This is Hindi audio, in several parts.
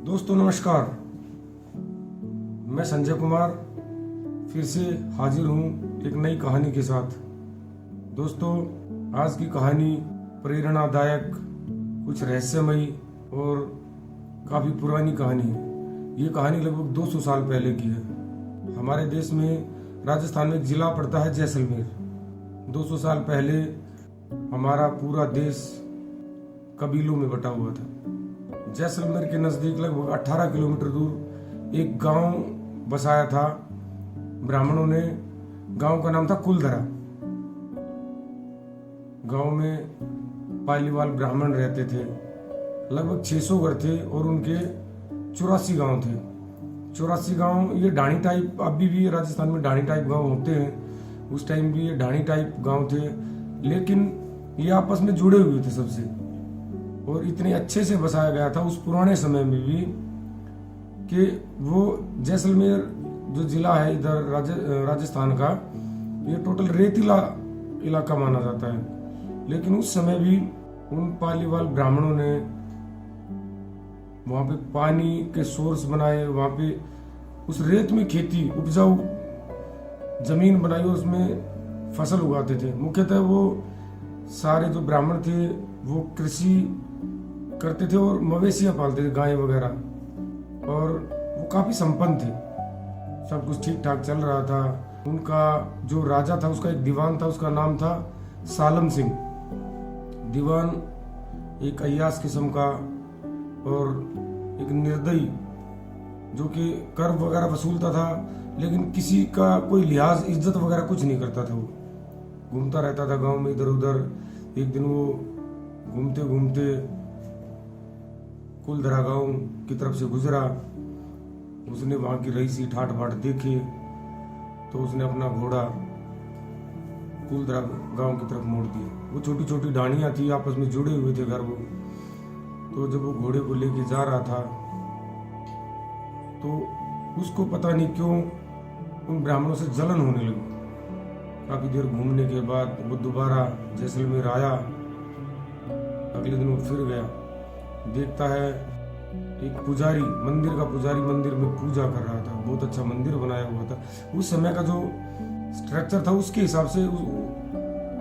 दोस्तों नमस्कार। मैं संजय कुमार फिर से हाजिर हूँ एक नई कहानी के साथ। दोस्तों आज की कहानी प्रेरणादायक, कुछ रहस्यमयी और काफ़ी पुरानी कहानी है। ये कहानी लगभग 200 साल पहले की है। हमारे देश में राजस्थान में एक जिला पड़ता है जैसलमेर। 200 साल पहले हमारा पूरा देश कबीलों में बटा हुआ था। जैसलमेर के नज़दीक लगभग 18 किलोमीटर दूर एक गांव बसाया था ब्राह्मणों ने। गांव का नाम था कुलधरा। गांव में पालीवाल ब्राह्मण रहते थे। लगभग 600 घर थे और उनके 84 गांव थे। 84 गांव ये ढाणी टाइप, अभी भी राजस्थान में ढाणी टाइप गांव होते हैं। उस टाइम भी ये ढाणी टाइप गांव थे, लेकिन ये आपस में जुड़े हुए थे सबसे, और इतने अच्छे से बसाया गया था उस पुराने समय में भी कि वो जैसलमेर जो जिला है इधर राजस्थान का, ये टोटल रेतीला इलाका माना जाता है। लेकिन उस समय भी उन पालीवाल ब्राह्मणों ने वहां पे पानी के सोर्स बनाए, वहां पे उस रेत में खेती, उपजाऊ जमीन बनाई और उसमें फसल उगाते थे। मुख्यतः वो सारे जो ब्राह्मण थे वो कृषि करते थे और मवेशियां पालते थे, गाय वगैरह, और वो काफी संपन्न थे। सब कुछ ठीक ठाक चल रहा था। उनका जो राजा था उसका एक दीवान था, उसका नाम था सालम सिंह। दीवान एक अय्यास किस्म का और एक निर्दयी, जो कि कर वगैरह वसूलता था, लेकिन किसी का कोई लिहाज इज्जत वगैरह कुछ नहीं करता था। वो घूमता रहता था गांव में इधर उधर। एक दिन वो घूमते घूमते कुलधरा गांव की तरफ से गुजरा। उसने वहां की रईसी ठाट बाट देखे तो उसने अपना घोड़ा कुलधरा गांव की तरफ मोड़ दिया। वो छोटी छोटी ढाणियां थी, आपस में जुड़े हुए थे घर वो। तो जब वो घोड़े को लेके जा रहा था तो उसको पता नहीं क्यों उन ब्राह्मणों से जलन होने लगी। काफी देर घूमने के बाद वो दोबारा जैसलमेर आया। अगले दिन वो फिर गया। देखता है एक पुजारी, मंदिर का पुजारी मंदिर में पूजा कर रहा था। बहुत अच्छा मंदिर बनाया हुआ था। उस समय का जो स्ट्रक्चर था उसके हिसाब से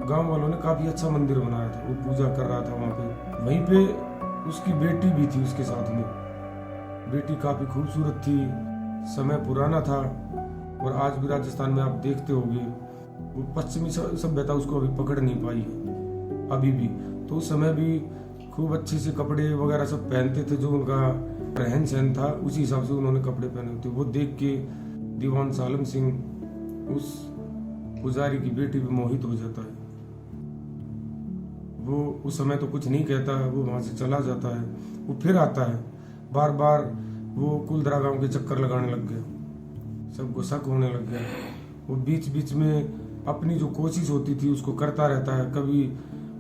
गांव वालों ने काफी अच्छा मंदिर बनाया था। वो पूजा कर रहा था वहां पे। वहीं पे उसकी बेटी भी थी उसके साथ में। बेटी काफी खूबसूरत थी। समय पुराना था और आज भी राजस्थान में आप देखते होंगे वो पश्चिमी सभ्यता उसको अभी पकड़ नहीं पाई है अभी भी। तो उस समय भी खूब अच्छे से कपड़े वगैरह सब पहनते थे। जो उनका रहन सहन था उसी हिसाब से उन्होंने कपड़े पहने थे। वो देख के दीवान सालम सिंह उस पुजारी की बेटी भी मोहित हो जाता है। वो उस समय तो कुछ नहीं कहता, वो वहां से चला जाता है। वो फिर आता है। बार बार वो कुलधरा गांव के चक्कर लगाने लग गया। सबको शक होने लग गया। वो बीच बीच में अपनी जो कोशिश होती थी उसको करता रहता है। कभी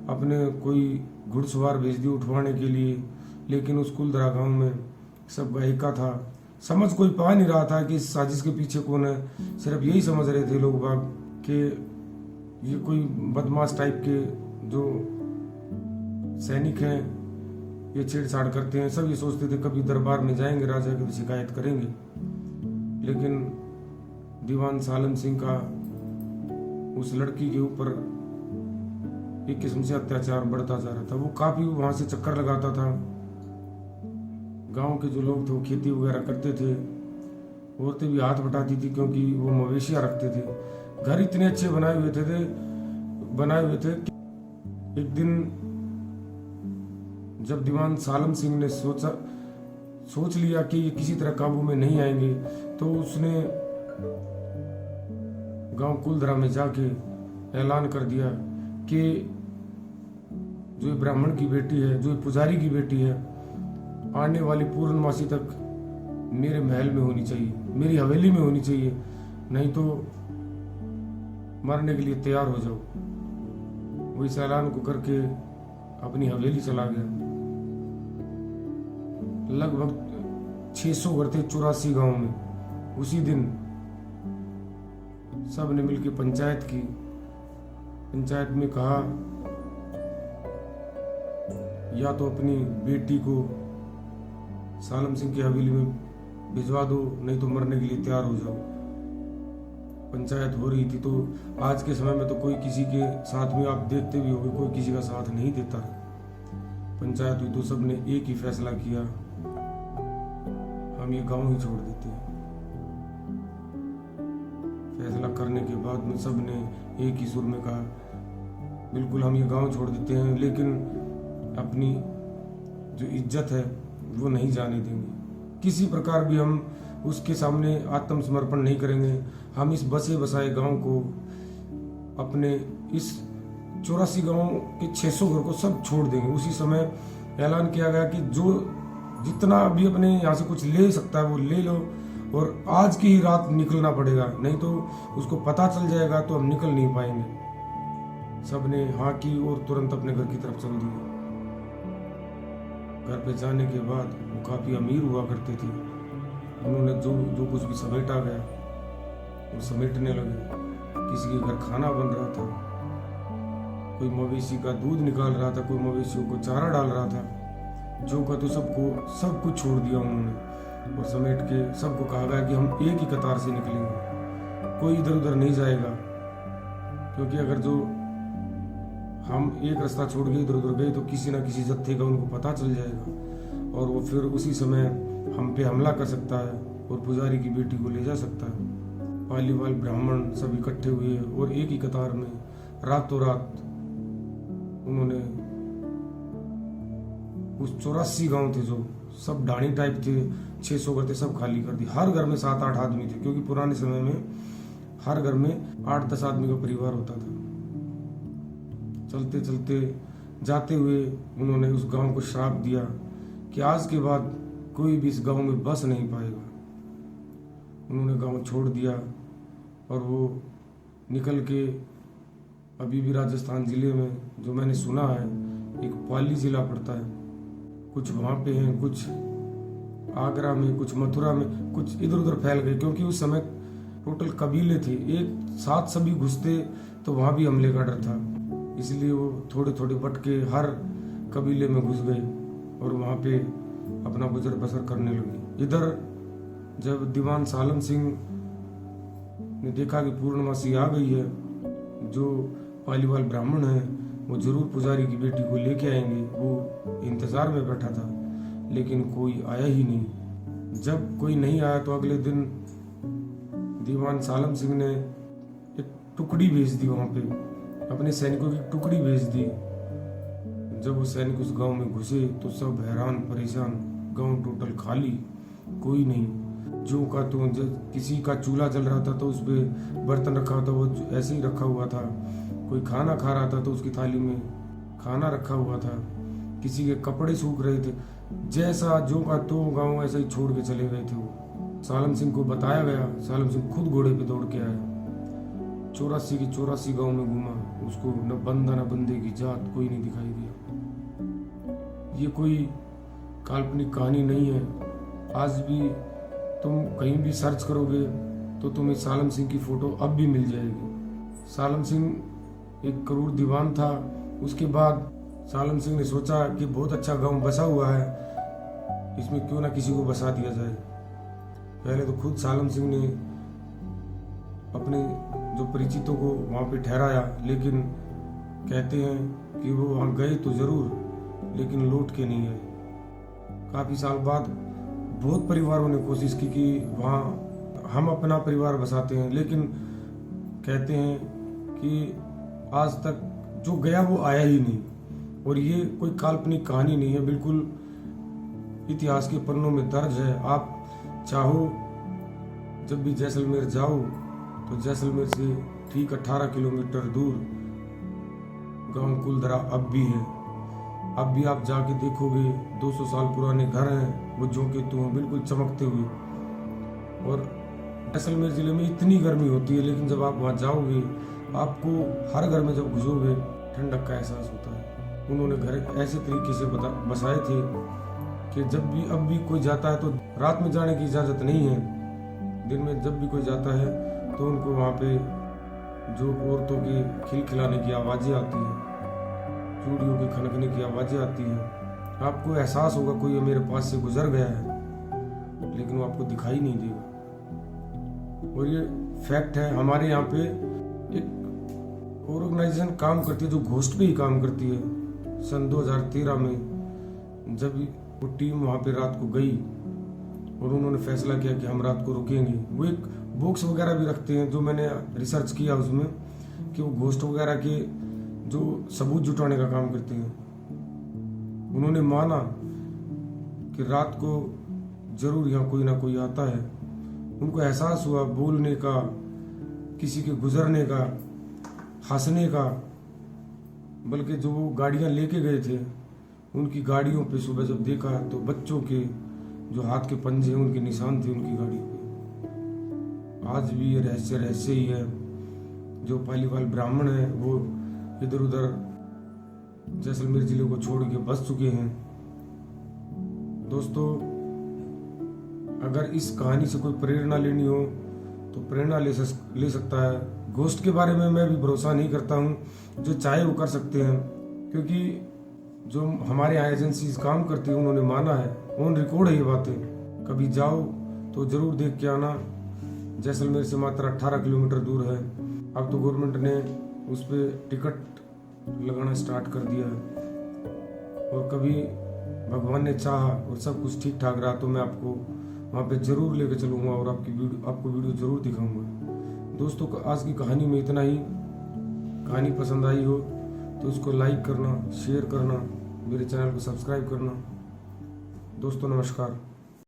अपने कोई घुड़सवार भेज दी उठवाने के लिए, लेकिन उस कुलधरा गांव में सब एका था। समझ कोई पा नहीं रहा था कि इस साजिश के पीछे कौन है। सिर्फ यही समझ रहे थे लोग बाग कि ये कोई बदमाश टाइप के जो सैनिक हैं, ये छेड़छाड़ करते हैं। सब ये सोचते थे कभी दरबार में जाएंगे, राजा की शिकायत करेंगे। लेकिन दीवान सालम सिंह का उस लड़की के ऊपर एक किस्म से अत्याचार बढ़ता जा रहा था। वो काफी वहां से चक्कर लगाता था। गांव के जो लोग थे वो खेती वगैरह करते थे। औरतें भी हाथ बटाती थी क्योंकि वो मवेशियां रखते थे। घर इतने अच्छे बनाए हुए थे कि एक दिन जब दीवान सालम सिंह ने सोच लिया कि ये किसी तरह काबू में नहीं आएंगे, तो उसने गांव कुलधरा में जाके ऐलान कर दिया कि जो ये ब्राह्मण की बेटी है, जो ये पुजारी की बेटी है, आने वाली पूर्णमासी तक मेरे महल में होनी चाहिए, मेरी हवेली में होनी चाहिए, नहीं तो मरने के लिए तैयार हो जाओ। वो इस ऐलान को करके अपनी हवेली चला गया। लगभग 600 घर थे 84 गांव में। उसी दिन सब ने मिलकर पंचायत की। पंचायत में कहा या तो अपनी बेटी को सालम सिंह की हवेली में भिजवा दो, नहीं तो मरने के लिए तैयार हो जाओ। पंचायत हो रही थी। तो आज के समय में तो कोई किसी के साथ में, आप देखते भी होंगे, कोई किसी का साथ नहीं देता। पंचायत हुई तो सबने एक ही फैसला किया, हम ये गांव ही छोड़ देते हैं। फैसला करने के बाद में सबने एक ही सुर में कहा, बिल्कुल हम ये गांव छोड़ देते हैं, लेकिन अपनी जो इज्जत है वो नहीं जाने देंगे। किसी प्रकार भी हम उसके सामने आत्मसमर्पण नहीं करेंगे। हम इस बसे बसाए गांव को, अपने इस 84 गांव के 600 घर को सब छोड़ देंगे। उसी समय ऐलान किया गया कि जो जितना भी अपने यहाँ से कुछ ले सकता है वो ले लो, और आज की ही रात निकलना पड़ेगा, नहीं तो उसको पता चल जाएगा तो हम निकल नहीं पाएंगे। सबने हाँ की और तुरंत अपने घर की तरफ चल दिए। घर पे जाने के बाद वो काफी अमीर हुआ करते थे। उन्होंने जो कुछ भी समेटा गया वो समेटने लगे। किसी के घर खाना बन रहा था, कोई मवेशी का दूध निकाल रहा था, कोई मवेशियों को चारा डाल रहा था, जो का तो सब कुछ छोड़ दिया उन्होंने, और समेट के सबको कहा गया कि हम एक ही कतार से निकलेंगे, कोई इधर उधर नहीं जाएगा, क्योंकि अगर जो हम एक रास्ता छोड़ के इधर उधर गए तो किसी ना किसी जत्थे का उनको पता चल जाएगा, और वो फिर उसी समय हम पे हमला कर सकता है और पुजारी की बेटी को ले जा सकता है। पालीवाल ब्राह्मण सब इकट्ठे हुए और एक ही कतार में रातों रात उन्होंने उस 84 गांव थे जो सब ढाणी टाइप थे, 600 घर थे, सब खाली कर दी। हर घर में 7-8 आदमी थे, क्योंकि पुराने समय में हर घर में 8-10 आदमी का परिवार होता था। चलते चलते जाते हुए उन्होंने उस गांव को श्राप दिया कि आज के बाद कोई भी इस गांव में बस नहीं पाएगा। उन्होंने गांव छोड़ दिया और वो निकल के अभी भी राजस्थान जिले में, जो मैंने सुना है, एक पाली जिला पड़ता है, कुछ वहाँ पे हैं, कुछ आगरा में, कुछ मथुरा में, कुछ इधर उधर फैल गए, क्योंकि उस समय टोटल कबीले थे, एक साथ सभी घुसते तो वहाँ भी हमले का डर था। इसलिए वो थोड़े थोड़े बट के हर कबीले में घुस गए और वहाँ पे अपना गुजर बसर करने लगे। इधर जब दीवान सालम सिंह ने देखा कि पूर्णमासी आ गई है, जो पालीवाल ब्राह्मण है वो जरूर पुजारी की बेटी को लेके आएंगे, वो इंतजार में बैठा था, लेकिन कोई आया ही नहीं। जब कोई नहीं आया तो अगले दिन दीवान सालम सिंह ने एक टुकड़ी भेज दी, वहां पे अपने सैनिकों की टुकड़ी भेज दी। जब वो सैनिक उस गांव में घुसे तो सब हैरान परेशान, गांव टोटल खाली, कोई नहीं। जो का तो किसी का चूल्हा जल रहा था तो उस पे बर्तन रखा हुआ था, वो ऐसे ही रखा हुआ था। कोई खाना खा रहा था तो उसकी थाली में खाना रखा हुआ था। किसी के कपड़े सूख रहे थे। जैसा जो का तो गांव ऐसा ही छोड़ के चले गए थे वो। सालम सिंह को बताया गया, सालम सिंह खुद घोड़े पे दौड़ के आया, 84 की 84 गांव में घूमा, उसको न बंदा न बंदे की जात कोई नहीं दिखाई दिया। ये कोई काल्पनिक कहानी नहीं है। आज भी तुम कहीं भी सर्च करोगे तो तुम्हें सालम सिंह की फोटो अब भी मिल जाएगी। सालम सिंह एक क्रूर दीवान था। उसके बाद सालम सिंह ने सोचा कि बहुत अच्छा गांव बसा हुआ है, इसमें क्यों ना किसी को बसा दिया जाए। पहले तो खुद सालम सिंह ने अपने जो परिचितों को वहाँ पे ठहराया, लेकिन कहते हैं कि वो वहाँ गए तो जरूर, लेकिन लौट के नहीं आए। काफी साल बाद बहुत परिवारों ने कोशिश की कि वहाँ हम अपना परिवार बसाते हैं, लेकिन कहते हैं कि आज तक जो गया वो आया ही नहीं। और ये कोई काल्पनिक कहानी नहीं है, बिल्कुल इतिहास के पन्नों में दर्ज है। आप चाहो जब भी जैसलमेर जाओ तो जैसलमेर से ठीक 18 किलोमीटर दूर गांव कुलधरा अब भी है। अब भी आप जाके देखोगे 200 साल पुराने घर हैं, वो जो के तो बिल्कुल चमकते हुए। और जैसलमेर जिले में इतनी गर्मी होती है, लेकिन जब आप वहाँ जाओगे आपको हर घर में जब घुसोगे ठंडक का एहसास होता है। उन्होंने घर ऐसे तरीके से बसाए थे कि जब भी अब भी कोई जाता है तो रात में जाने की इजाज़त नहीं है। दिन में जब भी कोई जाता है तो उनको वहाँ पे जो औरतों के खिलखिलाने की आवाज़ें आती हैं, चूड़ियों के खनकने की आवाज़ें आती हैं। आपको एहसास होगा कोई मेरे पास से गुजर गया है। लेकिन वो आपको दिखाई नहीं देगा। और ये फैक्ट है, हमारे यहाँ पे एक ऑर्गेनाइजेशन काम करती है जो घोस्ट पे ही काम करती है। सन 2013 में जब वो टीम वहाँ पे रात को गई और उन्होंने फैसला किया कि हम रात को रुकेंगे, वो एक बॉक्स वगैरह भी रखते हैं, जो मैंने रिसर्च किया उसमें कि वो घोस्ट वगैरह के जो सबूत जुटाने का काम करते हैं। उन्होंने माना कि रात को जरूर यहाँ कोई ना कोई आता है। उनको एहसास हुआ बोलने का, किसी के गुजरने का, हंसने का। बल्कि जो वो गाड़ियाँ लेके गए थे, उनकी गाड़ियों पे सुबह जब देखा तो बच्चों के जो हाथ के पंजे हैं उनके निशान थे उनकी गाड़ियों पे। आज भी ये रहस्य ही है। जो पालीवाल ब्राह्मण है वो इधर उधर जैसलमेर जिले को छोड़ के बस चुके हैं। दोस्तों, अगर इस कहानी से कोई प्रेरणा लेनी हो तो प्रेरणा ले सकता है। घोस्ट के बारे में मैं भी भरोसा नहीं करता हूँ, जो चाहे वो कर सकते हैं, क्योंकि जो हमारे यहाँ एजेंसीज काम करती है उन्होंने माना है, ऑन रिकॉर्ड है ये बातें। कभी जाओ तो जरूर देख के आना। जैसलमेर से मात्र 18 किलोमीटर दूर है। अब तो गवर्नमेंट ने उस पर टिकट लगाना स्टार्ट कर दिया है। और कभी भगवान ने चाहा और सब कुछ ठीक ठाक रहा तो मैं आपको वहाँ पे जरूर लेकर चलूँगा और आपको वीडियो जरूर दिखाऊंगा। दोस्तों, आज की कहानी में इतना ही। कहानी पसंद आई हो तो इसको लाइक करना, शेयर करना, मेरे चैनल को सब्सक्राइब करना। दोस्तों, नमस्कार।